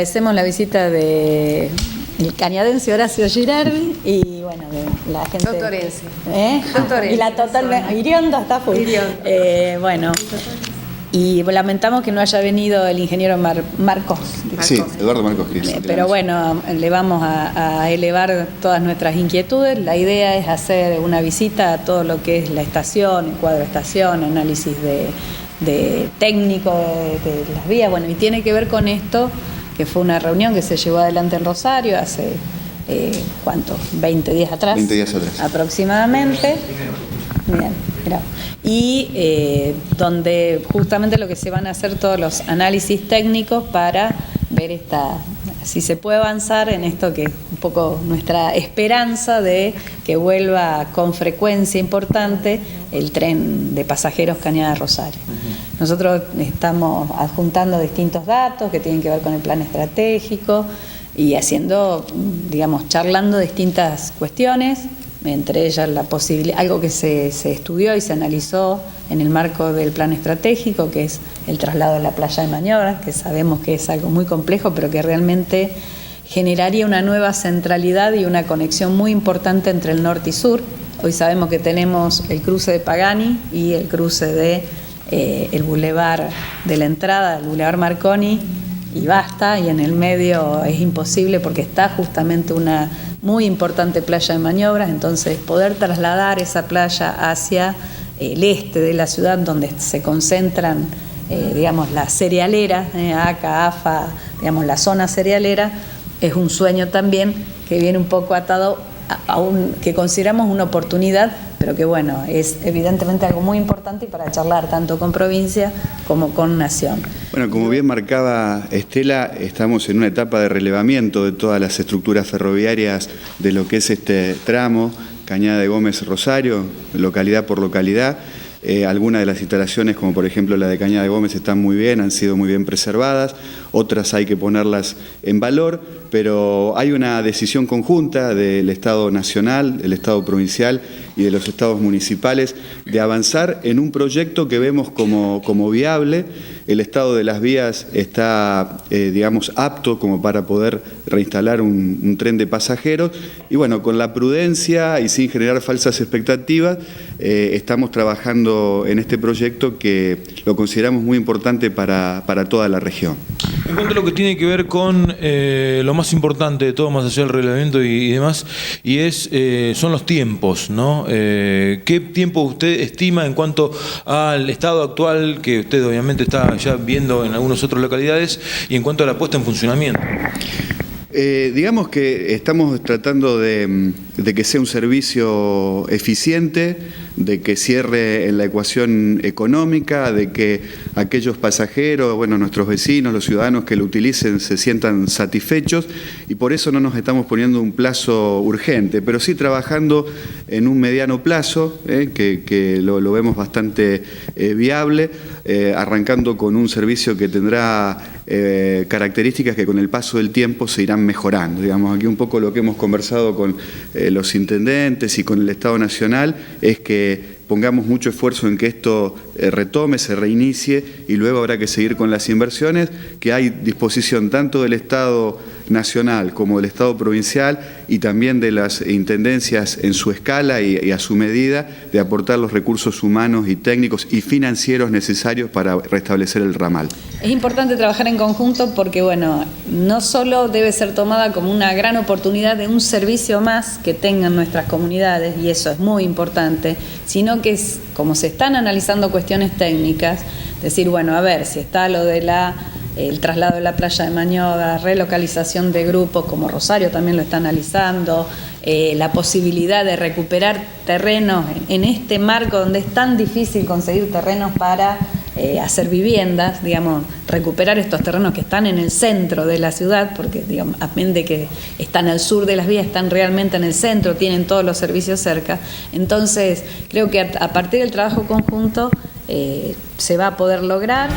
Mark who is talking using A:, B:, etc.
A: agradecemos la visita de el cañadense Horacio Girardi y bueno, de la gente...
B: Totorense.
A: Y la total... Iriondo está full. Bueno, y lamentamos que no haya venido el ingeniero Marcos.
C: Sí, Eduardo Marcos.
A: Pero bueno, le vamos a elevar todas nuestras inquietudes. La idea es hacer una visita a todo lo que es la estación, el cuadro de estación, análisis de técnico de las vías. Bueno, y tiene que ver con esto, que fue una reunión que se llevó adelante en Rosario hace, ¿cuánto? 20 días atrás.
C: 20 días atrás.
A: Aproximadamente. Bien, bravo. Y donde justamente lo que se van a hacer todos los análisis técnicos para ver si se puede avanzar en esto que es un poco nuestra esperanza de que vuelva con frecuencia importante el tren de pasajeros Cañada Rosario. Nosotros estamos adjuntando distintos datos que tienen que ver con el plan estratégico y haciendo, digamos, charlando distintas cuestiones, entre ellas la posibilidad, algo que se estudió y se analizó en el marco del plan estratégico, que es el traslado de la playa de maniobras, que sabemos que es algo muy complejo, pero que realmente generaría una nueva centralidad y una conexión muy importante entre el norte y sur. Hoy sabemos que tenemos el cruce de Pagani y el cruce de el bulevar de la entrada, el bulevar Marconi, y basta, y en el medio es imposible porque está justamente una muy importante playa de maniobras. Entonces poder trasladar esa playa hacia el este de la ciudad, donde se concentran digamos la cerealera, ACA, AFA, digamos la zona cerealera, es un sueño también que viene un poco atado que consideramos una oportunidad, pero que bueno, es evidentemente algo muy importante para charlar tanto con provincia como con nación.
C: Bueno, como bien marcaba Estela, estamos en una etapa de relevamiento de todas las estructuras ferroviarias de lo que es este tramo, Cañada de Gómez Rosario, localidad por localidad. Algunas de las instalaciones, como por ejemplo la de Cañada de Gómez, están muy bien, han sido muy bien preservadas, otras hay que ponerlas en valor, pero hay una decisión conjunta del Estado nacional, del Estado provincial y de los estados municipales de avanzar en un proyecto que vemos como viable. El estado de las vías está, digamos, apto como para poder reinstalar un tren de pasajeros y bueno, con la prudencia y sin generar falsas expectativas, estamos trabajando en este proyecto que lo consideramos muy importante para toda la región.
D: En cuanto a lo que tiene que ver con lo más importante de todo, más allá del reglamento y demás, y son los tiempos, ¿no? ¿Qué tiempo usted estima en cuanto al estado actual, que usted obviamente está ya viendo en algunas otras localidades, y en cuanto a la puesta en funcionamiento?
C: Digamos que estamos tratando de que sea un servicio eficiente, de que cierre en la ecuación económica, de que aquellos pasajeros, bueno, nuestros vecinos, los ciudadanos que lo utilicen se sientan satisfechos, y por eso no nos estamos poniendo un plazo urgente, pero sí trabajando en un mediano plazo, que lo vemos bastante viable, arrancando con un servicio que tendrá características que con el paso del tiempo se irán mejorando. Digamos, aquí un poco lo que hemos conversado con los intendentes y con el Estado Nacional es que pongamos mucho esfuerzo en que esto retome, se reinicie, y luego habrá que seguir con las inversiones, que hay disposición tanto del Estado Nacional como del Estado Provincial y también de las intendencias en su escala y a su medida de aportar los recursos humanos y técnicos y financieros necesarios para restablecer el ramal.
A: Es importante trabajar en conjunto porque, bueno, no solo debe ser tomada como una gran oportunidad de un servicio más que tengan nuestras comunidades, y eso es muy importante, sino que es, como se están analizando cuestiones técnicas, decir, bueno, a ver, si está lo de el traslado de la playa de maniobras, relocalización de grupos, como Rosario también lo está analizando, la posibilidad de recuperar terrenos en este marco donde es tan difícil conseguir terrenos para hacer viviendas, digamos, recuperar estos terrenos que están en el centro de la ciudad, porque, digamos, a menos de que están al sur de las vías, están realmente en el centro, tienen todos los servicios cerca. Entonces, creo que a partir del trabajo conjunto se va a poder lograr.